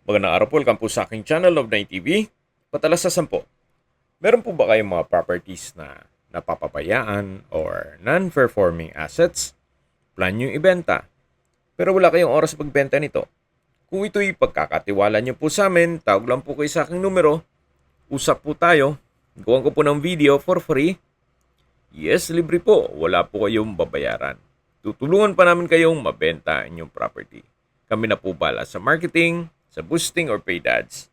Magandang araw po, welcome po sa aking channel, Love9 TV. Patalasasan po, meron po ba kayong mga properties na napapabayaan or non-performing assets? Plan nyo ibenta, pero wala kayong oras pagbenta nito. Kung ito'y pagkakatiwala nyo po sa amin, tawag lang po kayo sa aking numero, usap po tayo, gawan ko po ng video for free. Yes, libre po, wala po kayong babayaran. Tutulungan pa namin kayong mabenta inyong property. Kami na po bala sa marketing, sa boosting or paid ads.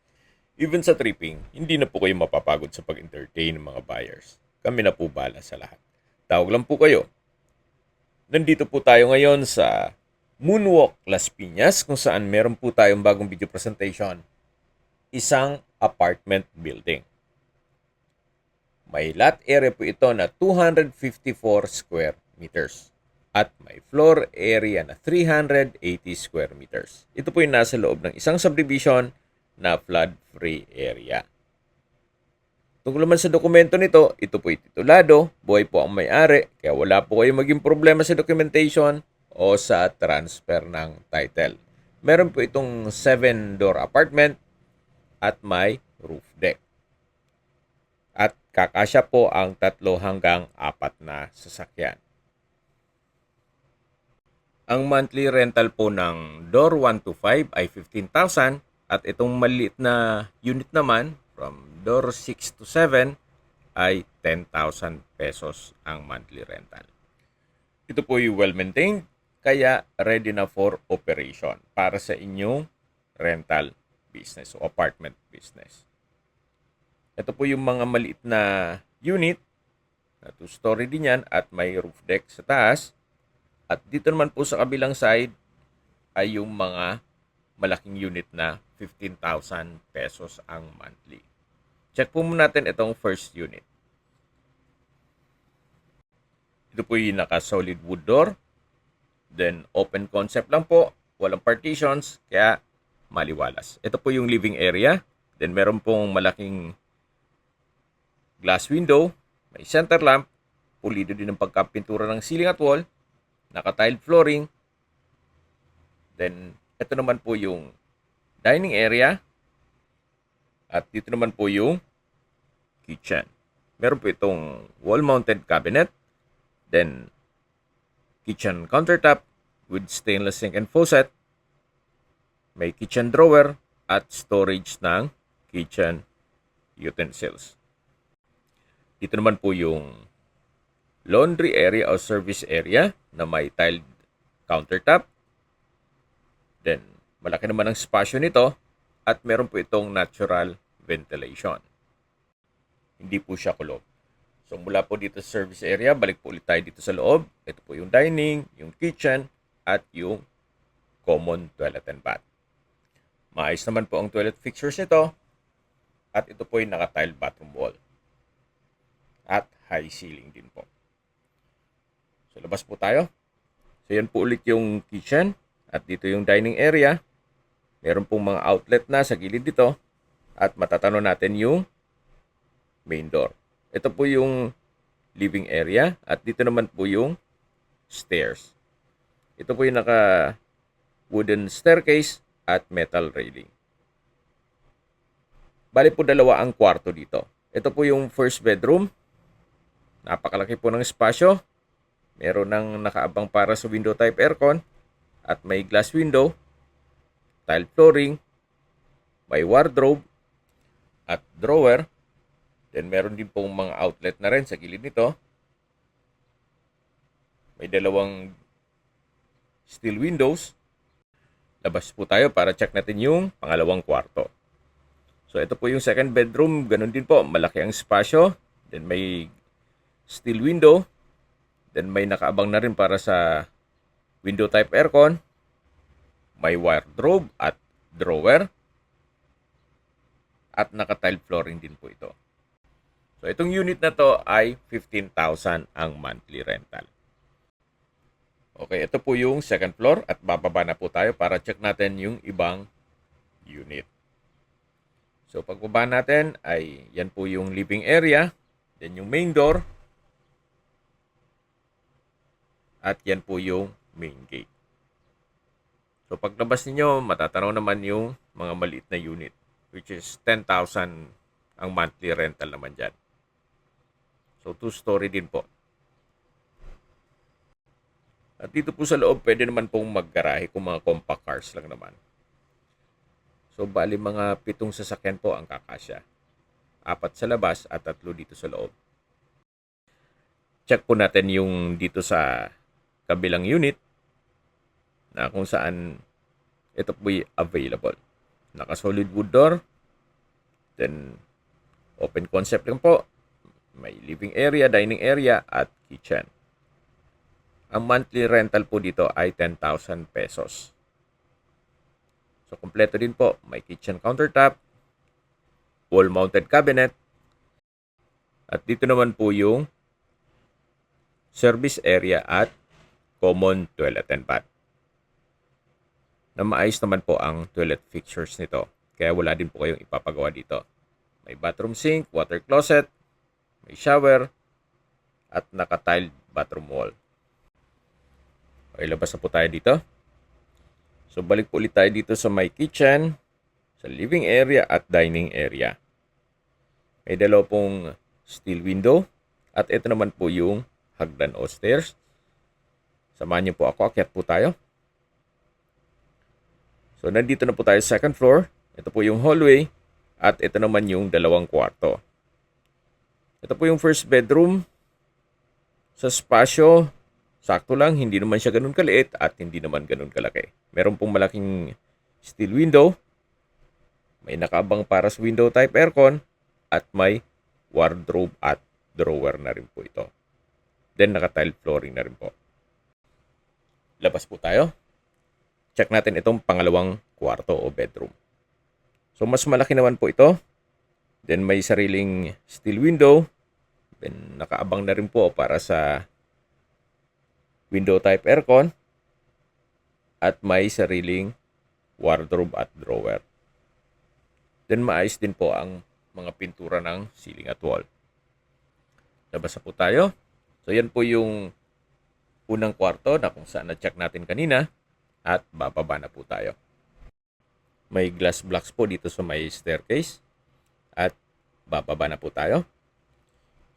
Even sa tripping, hindi na po kayo mapapagod sa pag-entertain ng mga buyers. Kami na po bala sa lahat. Tawag lang po kayo. Nandito po tayo ngayon sa Moonwalk Las Piñas kung saan meron po tayong bagong video presentation. Isang apartment building. May lot area po ito na 254 square meters at may floor area na 380 square meters. Ito po yung nasa loob ng isang subdivision na flood-free area. Tungkol naman sa dokumento nito, ito po titulado, buhay po ang may-ari, kaya wala po kayong maging problema sa documentation o sa transfer ng title. Meron po itong 7-door apartment at may roof deck. At kakasya po ang 3 hanggang 4 na sasakyan. Ang monthly rental po ng door 1 to 5 ay 15,000 at itong maliit na unit naman from door 6 to 7 ay 10,000 pesos ang monthly rental. Ito po yung well-maintained kaya ready na for operation para sa inyong rental business o apartment business. Ito po yung mga maliit na unit na 2-story din yan at may roof deck sa taas. At dito naman po sa kabilang side ay yung mga malaking unit na 15,000 pesos ang monthly. Check po muna natin itong first unit. Ito po yung naka-solid wood door. Then open concept lang po. Walang partitions kaya maliwalas. Ito po yung living area. Then meron pong malaking glass window. May center lamp. Pulido din ang pagkapintura ng ceiling at wall. Naka-tiled flooring. Then, ito naman po yung dining area. At dito naman po yung kitchen. Meron po itong wall-mounted cabinet. Then, kitchen countertop with stainless sink and faucet. May kitchen drawer at storage ng kitchen utensils. Dito naman po yung laundry area o service area na may tiled countertop. Then, malaki naman ang spasyo nito at meron po itong natural ventilation. Hindi po siya kulob. So, mula po dito sa service area, balik po ulit tayo dito sa loob. Ito po yung dining, yung kitchen, at yung common toilet and bath. Maayos naman po ang toilet fixtures nito. At ito po yung naka-tiled bathroom wall. At high ceiling din po. So, labas po tayo. So, yan po ulit yung kitchen. At dito yung dining area. Meron pong mga outlet na sa gilid dito. At matatanong natin yung main door. Ito po yung living area. At dito naman po yung stairs. Ito po yung naka wooden staircase at metal railing. Bali po dalawa ang kwarto dito. Ito po yung first bedroom. Napakalaki po ng espasyo. Meron ng nakaabang para sa window type aircon at may glass window, tile flooring, may wardrobe at drawer. Then meron din pong mga outlet na rin sa gilid nito. May dalawang steel windows. Labas po tayo para check natin yung pangalawang kwarto. So ito po yung second bedroom, ganun din po, malaki ang espasyo. Then may steel window. Then may nakaabang na rin para sa window type aircon. May wardrobe at drawer. At naka-tile flooring din po ito. So itong unit na to ay 15,000 ang monthly rental. Okay, ito po yung second floor at bababa na po tayo para check natin yung ibang unit. So pagbaba natin ay yan po yung living area. Then yung main door. At yan po yung main gate. So paglabas ninyo, matatanaw naman yung mga maliit na unit, which is 10,000 ang monthly rental naman dyan. So 2-story din po. At dito po sa loob, pwede naman pong maggarahe kung mga compact cars lang naman. So bali mga 7 sasakyan po ang kakasya. 4 sa labas at 3 dito sa loob. Check po natin yung dito sa kabilang unit na kung saan ito po available. Naka-solid wood door. Then, open concept lang po. May living area, dining area, at kitchen. Ang monthly rental po dito ay 10,000 pesos. So, kompleto din po. May kitchen countertop, wall-mounted cabinet, at dito naman po yung service area at common toilet and bath. Na maayos naman po ang toilet fixtures nito. Kaya wala din po kayong ipapagawa dito. May bathroom sink, water closet, may shower, at naka-tiled bathroom wall. Okay, labas na po tayo dito. So, balik po ulit tayo dito sa my kitchen, sa living area at dining area. May dalawa pong steel window. At ito naman po yung hagdan o stairs. Samahan niyo po ako, akyat po tayo. So, nandito na po tayo sa second floor. Ito po yung hallway. At ito naman yung dalawang kwarto. Ito po yung first bedroom. Sa spasyo, sakto lang. Hindi naman siya ganun kaliit at hindi naman ganun kalaki. Meron pong malaking steel window. May nakaabang para sa window type aircon. At may wardrobe at drawer na rin po ito. Then, naka-tile flooring na rin po. Labas po tayo. Check natin itong pangalawang kwarto o bedroom. So, mas malaki naman po ito. Then, may sariling steel window. Then, nakaabang na rin po para sa window type aircon. At may sariling wardrobe at drawer. Then, maayos din po ang mga pintura ng ceiling at wall. Labas na po tayo. So, yan po yung unang kwarto na kung saan na-check natin kanina. At bababa na po tayo. May glass blocks po dito sa may staircase. At bababa na po tayo.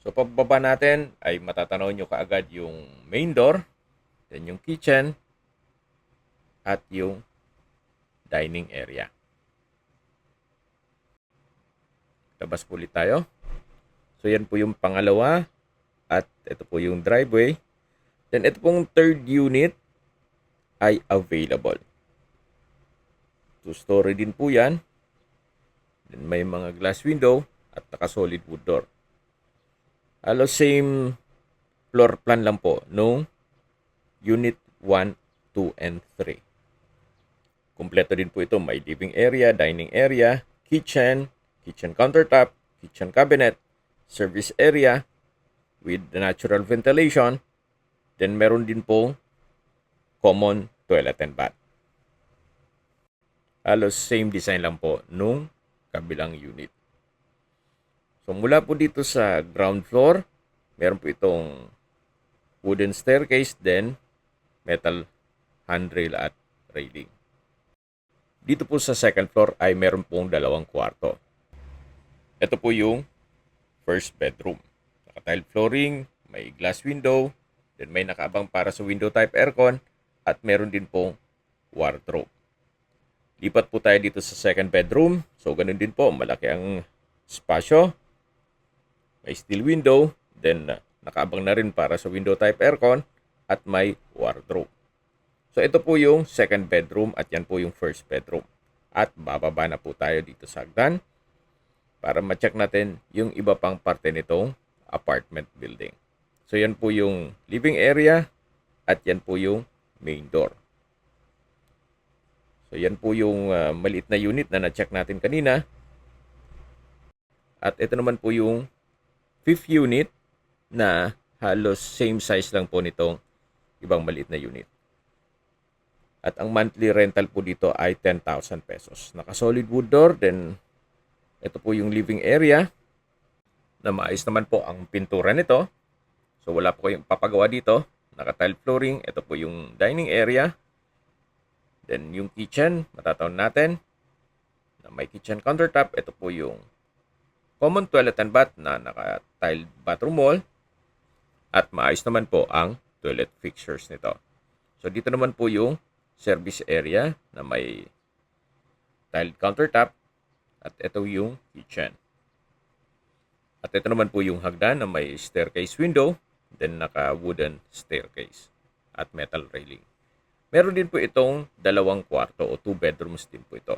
So pababa natin ay matatanaw nyo kaagad yung main door. Then yung kitchen. At yung dining area. Labas po ulit tayo. So yan po yung pangalawa. At ito po yung driveway. Then ito pong third unit ay available. 2-story din po yan. Then may mga glass window at naka-solid wood door. Halos same floor plan lang po nung unit 1, 2, and 3. Kompleto din po ito. May living area, dining area, kitchen, kitchen countertop, kitchen cabinet, service area with natural ventilation. Then meron din po common toilet and bath. Halos same design lang po nung kabilang unit. So mula po dito sa ground floor, meron po itong wooden staircase, then metal handrail at railing. Dito po sa second floor ay meron pong dalawang kwarto. Ito po yung first bedroom. Naka-tile flooring, may glass window, then may nakaabang para sa window type aircon, at meron din pong wardrobe. Lipat po tayo dito sa second bedroom. So, ganun din po. Malaki ang spasyo. May steel window. Then, nakaabang na rin para sa window type aircon. At may wardrobe. So, ito po yung second bedroom. At yan po yung first bedroom. At bababa na po tayo dito sa hagdan. Para ma-check natin yung iba pang parte nitong apartment building. So, yan po yung living area. At yan po yung main door. So, yan po yung maliit na unit na na-check natin kanina. At ito naman po yung fifth unit na halos same size lang po nitong ibang maliit na unit. At ang monthly rental po dito ay 10,000 pesos. Naka-solid wood door. Then, ito po yung living area na maayos naman po ang pintura nito. So, wala po kayong papagawa dito. Naka-tile flooring. Ito po yung dining area. Then yung kitchen, matataon natin na may kitchen countertop. Ito po yung common toilet and bath na naka-tiled bathroom wall. At maayos naman po ang toilet fixtures nito. So dito naman po yung service area na may tiled countertop. At ito yung kitchen. At ito naman po yung hagdan na may staircase window. Then naka-wooden staircase at metal railing. Meron din po itong dalawang kwarto o 2 bedrooms din po ito.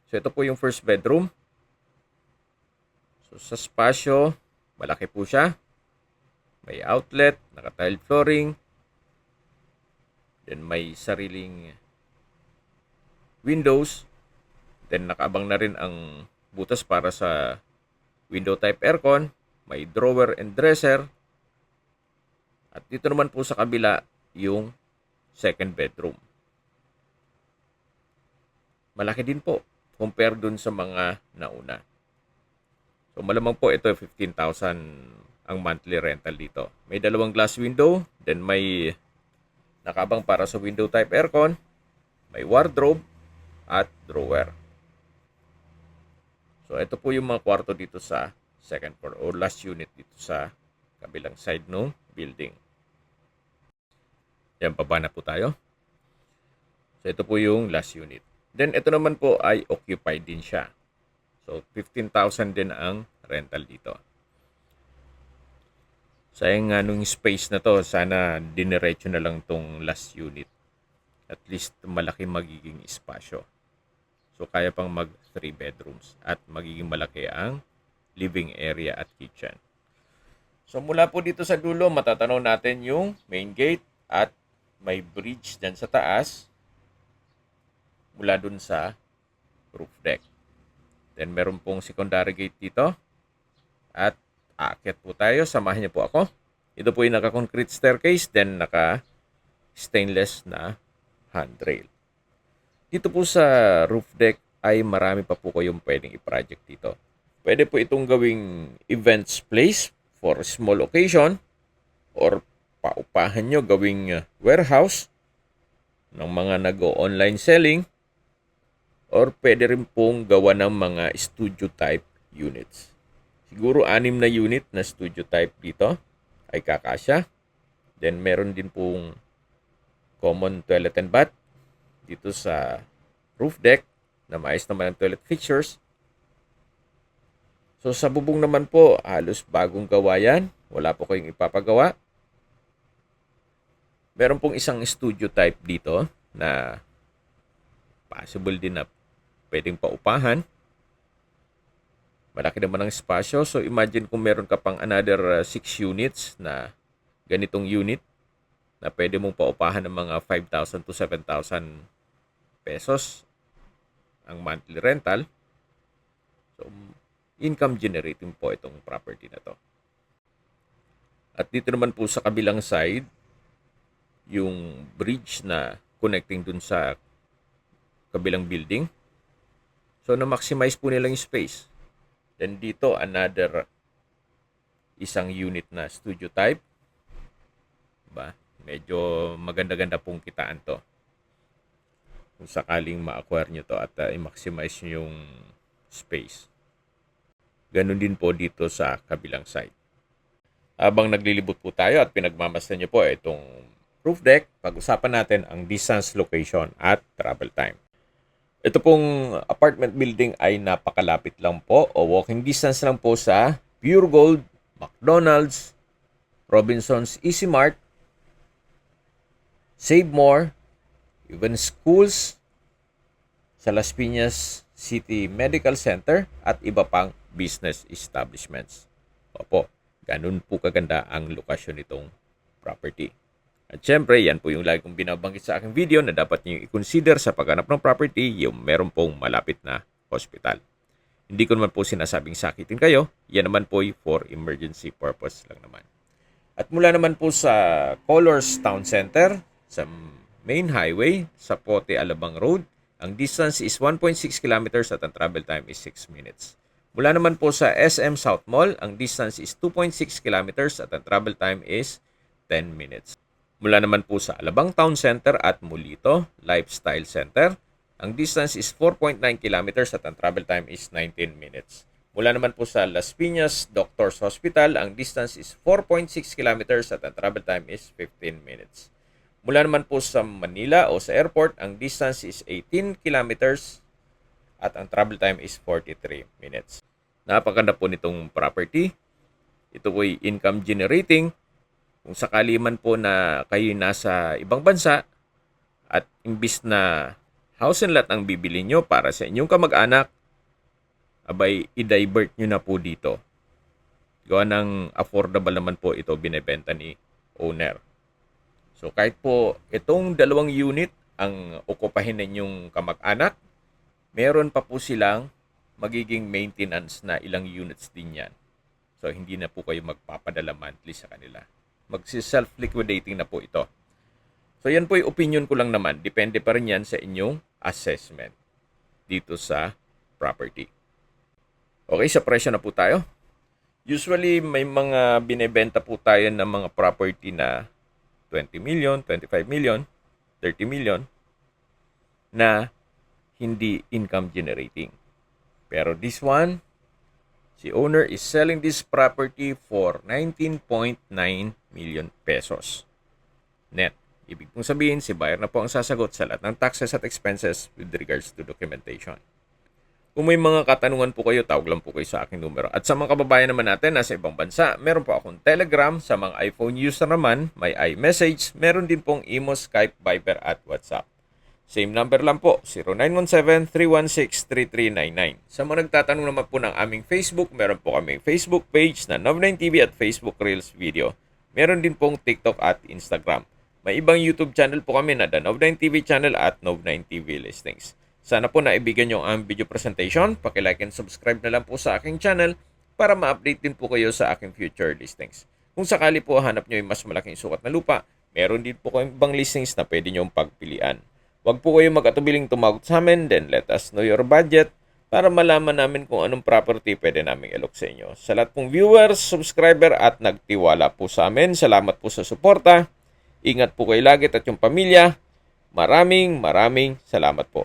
So ito po yung first bedroom. So sa spasyo, malaki po siya. May outlet, naka-tiled flooring. Then may sariling windows. Then nakaabang na rin ang butas para sa window type aircon. May drawer and dresser. At dito naman po sa kabila yung second bedroom. Malaki din po compare dun sa mga nauna. So malamang po ito 15,000 ang monthly rental dito. May dalawang glass window, then may nakabang para sa window type aircon, may wardrobe at drawer. So ito po yung mga kwarto dito sa second floor o last unit dito sa kabilang side ng building. Yan, baba na po tayo. So ito po yung last unit. Then ito naman po ay occupied din siya. So 15,000 din ang rental dito. Sayang nga nung space na to, sana diniretso na lang tong last unit. At least malaki magiging espasyo. So kaya pang mag 3 bedrooms at magiging malaki ang living area at kitchen. So mula po dito sa dulo, matatanaw natin yung main gate at may bridge dyan sa taas mula dun sa roof deck. Then meron pong secondary gate dito at aakyat po tayo. Samahan niyo po ako. Ito po yung naka-concrete staircase, then naka-stainless na handrail. Dito po sa roof deck ay marami pa po kayong pwedeng i-project dito. Pwede po itong gawing events place for small occasion or paupahan nyo gawing warehouse ng mga nag-online selling or pwede rin pong gawa ng mga studio type units. Siguro 6 na unit na studio type dito ay kakasya. Then meron din pong common toilet and bath dito sa roof deck na maayos naman ang toilet fixtures. So sa bubong naman po, halos bagong gawa yan. Wala po kayong ipapagawa. Meron pong isang studio type dito na possible din na pwedeng paupahan. Malaki naman ang espasyo. So imagine kung meron ka pang another 6 units na ganitong unit na pwede mong paupahan ng mga 5,000 to 7,000 pesos ang monthly rental. So income generating po itong property na to. At dito naman po sa kabilang side, yung bridge na connecting dun sa kabilang building. So na-maximize po nila yung space. Then dito, another isang unit na studio type. Diba? Medyo maganda-ganda pong kitaan to. Kung sakaling ma-acquire nyo to at i-maximize nyo yung space. Ganun din po dito sa kabilang side. Habang naglilibot po tayo at pinagmamasdan nyo po itong roof deck, pag-usapan natin ang distance, location at travel time. Ito pong apartment building ay napakalapit lang po o walking distance lang po sa Pure Gold, McDonald's, Robinsons Easy Mart, Save More, even schools, sa Las Piñas City Medical Center at iba pang business establishments. Opo, ganun po kaganda ang lokasyon nitong property. At syempre, yan po yung lagi kong binabanggit sa aking video na dapat niyo i-consider sa paghanap ng property yung meron pong malapit na hospital. Hindi ko naman po sinasabing sakitin kayo. Yan naman po for emergency purpose lang naman. At mula naman po sa Colors Town Center, sa main highway, sa Pote Alabang Road, ang distance is 1.6 kilometers at ang travel time is 6 minutes. Mula naman po sa SM South Mall, ang distance is 2.6 kilometers at ang travel time is 10 minutes. Mula naman po sa Alabang Town Center at Mulito Lifestyle Center, ang distance is 4.9 kilometers at ang travel time is 19 minutes. Mula naman po sa Las Piñas Doctors Hospital, ang distance is 4.6 kilometers at ang travel time is 15 minutes. Mula naman po sa Manila o sa airport, ang distance is 18 kilometers at ang travel time is 43 minutes. Napakaganda po nitong property. Ito po ay income generating. Kung sakali man po na kayo nasa ibang bansa at imbis na house and lot ang bibili nyo para sa inyong kamag-anak, abay, i-divert nyo na po dito. Gawa ng affordable naman po ito binebenta ni owner. So kahit po itong 2 unit ang okupahin ninyong kamag-anak, meron pa po silang magiging maintenance na ilang units din yan. So hindi na po kayo magpapadala monthly sa kanila. Magsi-self-liquidating na po ito. So yan po yung opinion ko lang naman. Depende pa rin yan sa inyong assessment dito sa property. Okay, sa presyo na po tayo. Usually may mga binebenta po tayo ng mga property na 20 million, 25 million, 30 million na hindi income generating. Pero this one, si owner is selling this property for 19.9 million pesos. Net. Ibig pong sabihin, si buyer na po ang sasagot sa lahat ng taxes at expenses with regards to documentation. Kung may mga katanungan po kayo, tawag lang po kayo sa aking numero. At sa mga kababayan naman natin nasa ibang bansa, meron po akong Telegram. Sa mga iPhone user naman, may iMessage. Meron din pong Imo, Skype, Viber at WhatsApp. Same number lang po, 0917-316-3399. Sa mga nagtatanong naman po ng aming Facebook, meron po kaming Facebook page na Nov9TV at Facebook Reels Video. Meron din pong TikTok at Instagram. May ibang YouTube channel po kami na The Nov9TV channel at Nov9TV Listings. Sana po naibigan nyo ang video presentation. Paki-like and subscribe na lang po sa aking channel para ma-update din po kayo sa aking future listings. Kung sakali po hanap nyo yung mas malaking sukat na lupa, meron din po kayong ibang listings na pwede nyo pagpilian. Huwag po kayo mag-atubiling tumawag sa amin, then let us know your budget para malaman namin kung anong property pwede namin ilok sa inyo. Sa lahat pong viewers, subscriber at nagtiwala po sa amin, salamat po sa suporta. Ingat po kayo lagi at yung pamilya. Maraming salamat po.